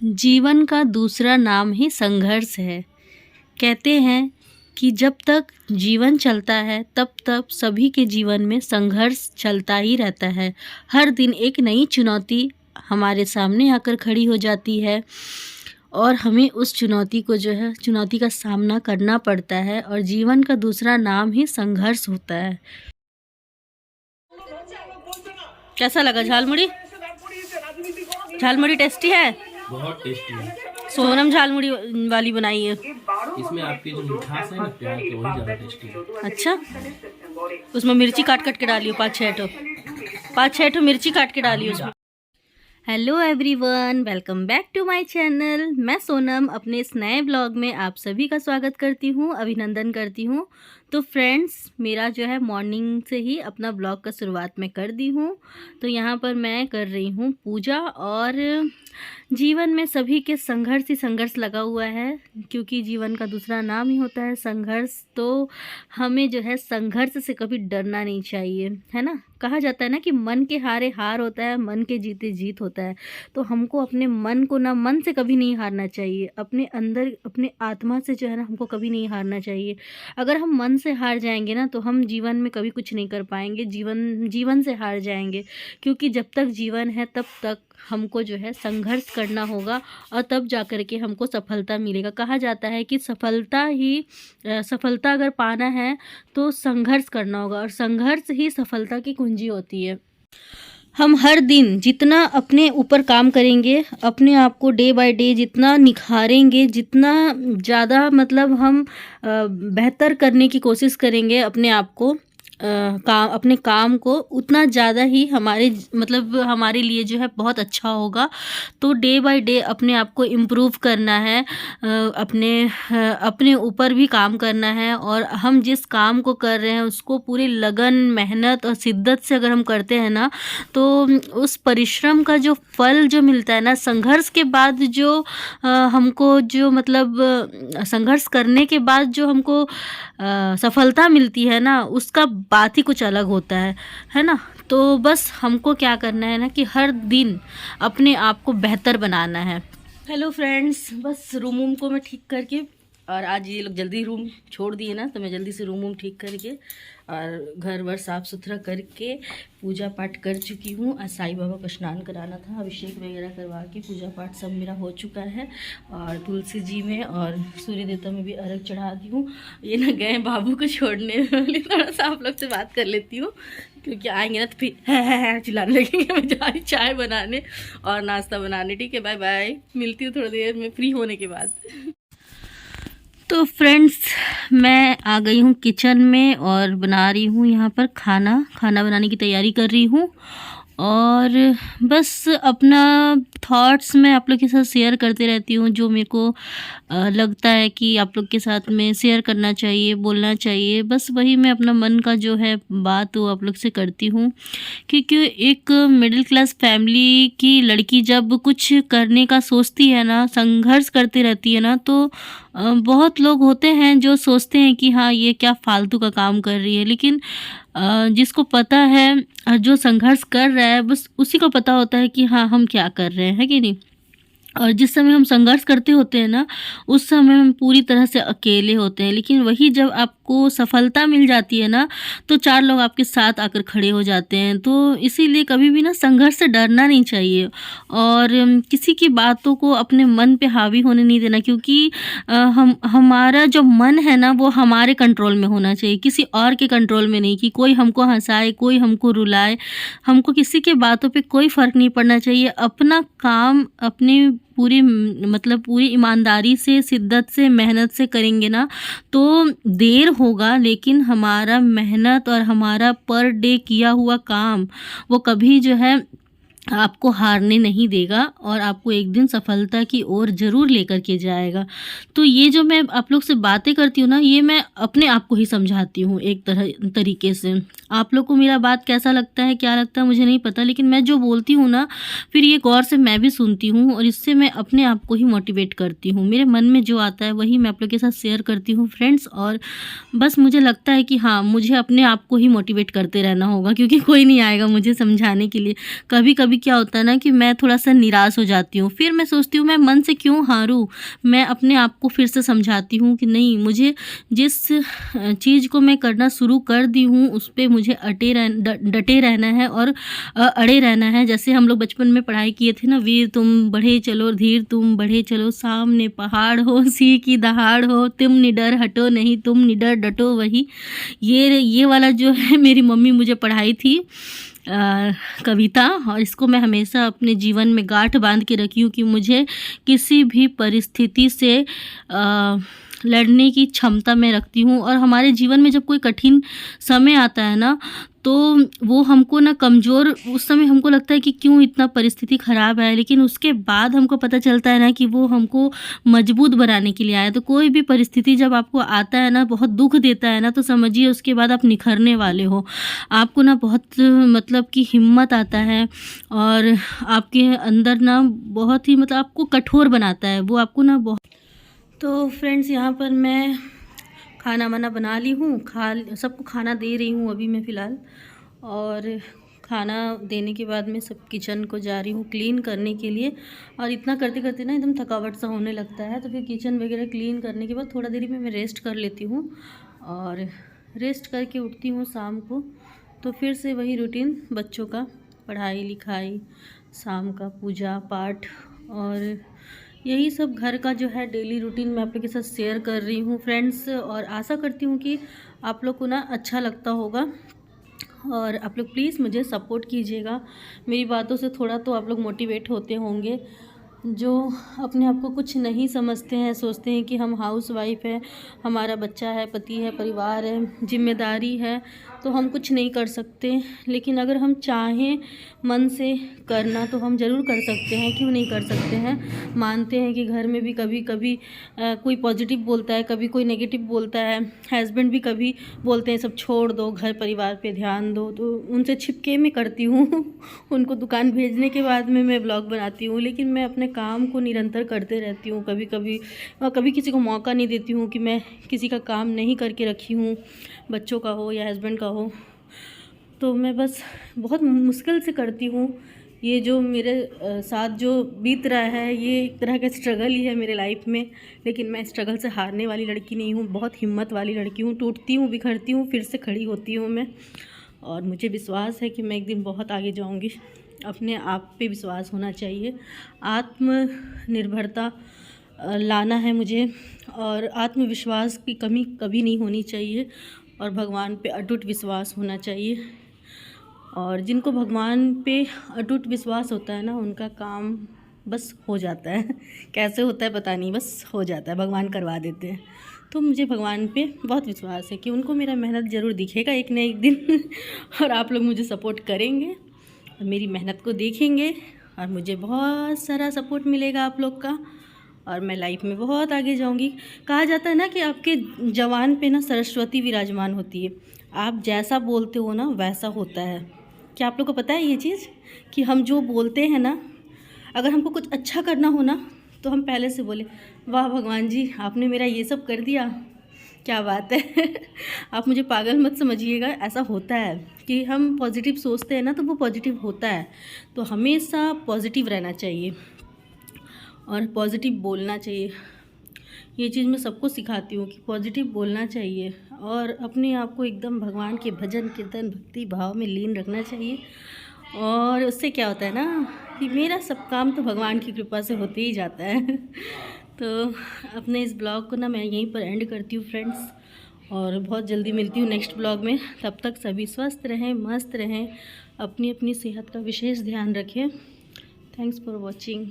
जीवन का दूसरा नाम ही संघर्ष है। कहते हैं कि जब तक जीवन चलता है तब तक सभी के जीवन में संघर्ष चलता ही रहता है। हर दिन एक नई चुनौती हमारे सामने आकर खड़ी हो जाती है और हमें उस चुनौती का सामना करना पड़ता है और जीवन का दूसरा नाम ही संघर्ष होता है। कैसा लगा झालमुड़ी? झालमुड़ी टेस्टी है, बहुत टेस्टी है। सोनम झालमुड़ी वाली बनाई है। इसमें आपकी जो मिठास है ना प्यार की, वही ज़्यादा टेस्टी है। अच्छा, उसमें मिर्ची काट के डालियो, 5-6 ठो मिर्ची काट के डालियो उसमें। Hello everyone, welcome back to my channel. मैं सोनम अपने इस नए ब्लॉग में आप सभी का स्वागत करती हूँ, अभिनंदन करती हूँ। तो फ्रेंड्स, मेरा जो है मॉर्निंग से ही अपना ब्लॉग का शुरुआत में कर दी हूँ। तो यहाँ पर मैं कर रही हूँ पूजा और जीवन में सभी के संघर्ष ही संघर्ष लगा हुआ है, क्योंकि जीवन का दूसरा नाम ही होता है संघर्ष। तो हमें जो है संघर्ष से कभी डरना नहीं चाहिए, है ना। कहा जाता है ना कि मन के हारे हार होता है, मन के जीते जीत होता है। तो हमको अपने मन को ना, मन से कभी नहीं हारना चाहिए, अपने अंदर अपने आत्मा से जो है ना हमको कभी नहीं हारना चाहिए। अगर हम मन से हार जाएंगे ना तो हम जीवन में कभी कुछ नहीं कर पाएंगे, जीवन से हार जाएंगे। क्योंकि जब तक जीवन है तब तक हमको जो है संघर्ष करना होगा और तब जा कर के हमको सफलता मिलेगा। कहा जाता है कि सफलता अगर पाना है तो संघर्ष करना होगा और संघर्ष ही सफलता की कुंजी होती है। हम हर दिन जितना अपने ऊपर काम करेंगे, अपने आप को डे बाय डे जितना निखारेंगे, जितना ज़्यादा मतलब हम बेहतर करने की कोशिश करेंगे अपने आप को, अपने काम को, उतना ज़्यादा ही हमारे लिए जो है बहुत अच्छा होगा। तो डे बाय डे अपने आप को इम्प्रूव करना है, अपने ऊपर भी काम करना है। और हम जिस काम को कर रहे हैं उसको पूरी लगन, मेहनत और शिद्दत से अगर हम करते हैं ना, तो उस परिश्रम का जो फल जो मिलता है ना, संघर्ष के बाद जो हमको जो संघर्ष करने के बाद जो हमको सफलता मिलती है ना, उसका बात ही कुछ अलग होता है ना। तो बस हमको क्या करना है ना कि हर दिन अपने आप को बेहतर बनाना है। हेलो फ्रेंड्स, बस रूम को मैं ठीक करके, और आज ये लोग जल्दी रूम छोड़ दिए ना, तो मैं जल्दी से रूम ठीक करके और घर वर साफ़ सुथरा करके पूजा पाठ कर चुकी हूँ। आज साईं बाबा को स्नान कराना था, अभिषेक वगैरह करवा के पूजा पाठ सब मेरा हो चुका है। और तुलसी जी में और सूर्य देवता में भी अर्घ चढ़ा दी हूँ। ये ना गए बाबू को छोड़ने वाले, थोड़ा सा आप लोग से बात कर लेती हूँ, क्योंकि आएंगे ना तो फिर है चिल्लाने लगेंगे। मैं जा रही चाय बनाने और नाश्ता बनाने। ठीक है, बाय बाय, मिलती हूँ थोड़ी देर में फ्री होने के बाद। तो फ्रेंड्स, मैं आ गई हूँ किचन में और बना रही हूँ यहाँ पर खाना बनाने की तैयारी कर रही हूँ। और बस अपना थॉट्स मैं आप लोग के साथ शेयर करते रहती हूँ, जो मेरे को लगता है कि आप लोग के साथ में शेयर करना चाहिए, बोलना चाहिए। बस वही मैं अपना मन का जो है बात वो आप लोग से करती हूँ। क्योंकि एक मिडिल क्लास फैमिली की लड़की जब कुछ करने का सोचती है ना, संघर्ष करती रहती है ना, तो बहुत लोग होते हैं जो सोचते हैं कि हाँ ये क्या फालतू का काम कर रही है। लेकिन जिसको पता है, जो संघर्ष कर रहा है, बस उसी को पता होता है कि हाँ हम क्या कर रहे हैं कि नहीं। और जिस समय हम संघर्ष करते होते हैं ना, उस समय हम पूरी तरह से अकेले होते हैं। लेकिन वही जब आपको सफलता मिल जाती है ना, तो 4 लोग आपके साथ आकर खड़े हो जाते हैं। तो इसीलिए कभी भी ना संघर्ष से डरना नहीं चाहिए और किसी की बातों को अपने मन पे हावी होने नहीं देना। क्योंकि हमारा जो मन है ना, वो हमारे कंट्रोल में होना चाहिए, किसी और के कंट्रोल में नहीं। कि कोई हमको हंसाए, कोई हमको रुलाए, हमको किसी के बातों पे कोई फ़र्क नहीं पड़ना चाहिए। अपना काम अपने पूरी ईमानदारी से, शिद्दत से, मेहनत से करेंगे ना, तो देर होगा लेकिन हमारा मेहनत और हमारा पर डे किया हुआ काम वो कभी जो है आपको हारने नहीं देगा और आपको एक दिन सफलता की ओर ज़रूर लेकर के जाएगा। तो ये जो मैं आप लोग से बातें करती हूँ ना, ये मैं अपने आप को ही समझाती हूँ एक तरीके से। आप लोग को मेरा बात कैसा लगता है, क्या लगता है मुझे नहीं पता, लेकिन मैं जो बोलती हूँ ना, फिर ये गौर से मैं भी सुनती हूँ और इससे मैं अपने आप को ही मोटिवेट करती हूँ। मेरे मन में जो आता है वही मैं आप लोग के साथ शेयर करती हूँ फ्रेंड्स। और बस मुझे लगता है कि हाँ, मुझे अपने आप को ही मोटिवेट करते रहना होगा, क्योंकि कोई नहीं आएगा मुझे समझाने के लिए। कभी कभी कभी क्या होता है ना कि मैं थोड़ा सा निराश हो जाती हूँ। फिर मैं सोचती हूँ मैं मन से क्यों हारूँ, मैं अपने आप को फिर से समझाती हूँ कि नहीं, मुझे जिस चीज़ को मैं करना शुरू कर दी हूँ उस पे मुझे डटे रहना है और अड़े रहना है। जैसे हम लोग बचपन में पढ़ाई किए थे ना, वीर तुम बढ़े चलो, धीर तुम बढ़े चलो, सामने पहाड़ हो सी की दहाड़ हो, तुम निडर हटो नहीं, तुम निडर डटो वही। ये वाला जो है मेरी मम्मी मुझे पढ़ाई थी कविता, और इसको मैं हमेशा अपने जीवन में गांठ बांध के रखी हूँ कि मुझे किसी भी परिस्थिति से लड़ने की क्षमता मैं रखती हूँ। और हमारे जीवन में जब कोई कठिन समय आता है ना, तो वो हमको ना कमज़ोर, उस समय हमको लगता है कि क्यों इतना परिस्थिति ख़राब है, लेकिन उसके बाद हमको पता चलता है ना कि वो हमको मजबूत बनाने के लिए आया। तो कोई भी परिस्थिति जब आपको आता है ना, बहुत दुख देता है ना, तो समझिए उसके बाद आप निखरने वाले हो। आपको ना बहुत मतलब कि हिम्मत आता है, और आपके अंदर ना बहुत ही मतलब आपको कठोर बनाता है वो, आपको ना बहुत। तो फ्रेंड्स, यहाँ पर मैं खाना वाना बना ली हूँ, सबको खाना दे रही हूँ अभी मैं फ़िलहाल। और खाना देने के बाद मैं सब किचन को जा रही हूँ क्लीन करने के लिए। और इतना करते करते ना एकदम थकावट सा होने लगता है, तो फिर किचन वगैरह क्लीन करने के बाद थोड़ा देरी में मैं रेस्ट कर लेती हूँ। और रेस्ट करके उठती हूँ शाम को, तो फिर से वही रूटीन, बच्चों का पढ़ाई लिखाई, शाम का पूजा पाठ, और यही सब घर का जो है डेली रूटीन मैं आप लोग के साथ शेयर कर रही हूँ फ्रेंड्स। और आशा करती हूँ कि आप लोग को ना अच्छा लगता होगा, और आप लोग प्लीज़ मुझे सपोर्ट कीजिएगा। मेरी बातों से थोड़ा तो आप लोग मोटिवेट होते होंगे। जो अपने आप को कुछ नहीं समझते हैं, सोचते हैं कि हम हाउस वाइफ है, हमारा बच्चा है, पति है, परिवार है, जिम्मेदारी है, तो हम कुछ नहीं कर सकते। लेकिन अगर हम चाहें मन से करना तो हम ज़रूर कर सकते हैं, क्यों नहीं कर सकते हैं। मानते हैं कि घर में भी कभी कभी कोई पॉजिटिव बोलता है, कभी कोई नेगेटिव बोलता है, हस्बैंड भी कभी बोलते हैं सब छोड़ दो, घर परिवार पे ध्यान दो, तो उनसे छिपके में करती हूँ उनको दुकान भेजने के बाद में मैं ब्लॉग बनाती हूँ, लेकिन मैं अपने काम को निरंतर करते रहती हूँ। कभी किसी को मौका नहीं देती हूँ कि मैं किसी का काम नहीं करके रखी हूँ, बच्चों का हो या हस्बैंड का हो। तो मैं बस बहुत मुश्किल से करती हूँ। ये जो मेरे साथ जो बीत रहा है, ये एक तरह का स्ट्रगल ही है मेरे लाइफ में, लेकिन मैं स्ट्रगल से हारने वाली लड़की नहीं हूँ, बहुत हिम्मत वाली लड़की हूँ। टूटती हूँ, बिखरती हूँ, फिर से खड़ी होती हूँ मैं, और मुझे विश्वास है कि मैं एक दिन बहुत आगे जाऊँगी। अपने आप पे विश्वास होना चाहिए, आत्मनिर्भरता लाना है मुझे, और आत्मविश्वास की कमी कभी नहीं होनी चाहिए, और भगवान पे अटूट विश्वास होना चाहिए। और जिनको भगवान पे अटूट विश्वास होता है ना, उनका काम बस हो जाता है कैसे होता है पता नहीं, बस हो जाता है, भगवान करवा देते हैं। तो मुझे भगवान पे बहुत विश्वास है कि उनको मेरा मेहनत ज़रूर दिखेगा एक न एक दिन और आप लोग मुझे सपोर्ट करेंगे और मेरी मेहनत को देखेंगे, और मुझे बहुत सारा सपोर्ट मिलेगा आप लोग का, और मैं लाइफ में बहुत आगे जाऊंगी। कहा जाता है ना कि आपके जवान पे ना सरस्वती विराजमान होती है, आप जैसा बोलते हो ना वैसा होता है। क्या आप लोग को पता है ये चीज़ कि हम जो बोलते हैं ना, अगर हमको कुछ अच्छा करना हो ना, तो हम पहले से बोले वाह भगवान जी आपने मेरा ये सब कर दिया, क्या बात है आप मुझे पागल मत समझिएगा, ऐसा होता है कि हम पॉजिटिव सोचते हैं ना तो वो पॉजिटिव होता है। तो हमेशा पॉजिटिव रहना चाहिए और पॉजिटिव बोलना चाहिए। ये चीज़ मैं सबको सिखाती हूँ कि पॉजिटिव बोलना चाहिए, और अपने आप को एकदम भगवान के भजन कीर्तन भक्ति भाव में लीन रखना चाहिए। और उससे क्या होता है ना कि मेरा सब काम तो भगवान की कृपा से होते ही जाता है तो अपने इस ब्लॉग को ना मैं यहीं पर एंड करती हूँ फ्रेंड्स, और बहुत जल्दी मिलती हूँ नेक्स्ट ब्लॉग में। तब तक सभी स्वस्थ रहें, मस्त रहें, अपनी अपनी सेहत का विशेष ध्यान रखें। Thanks for watching.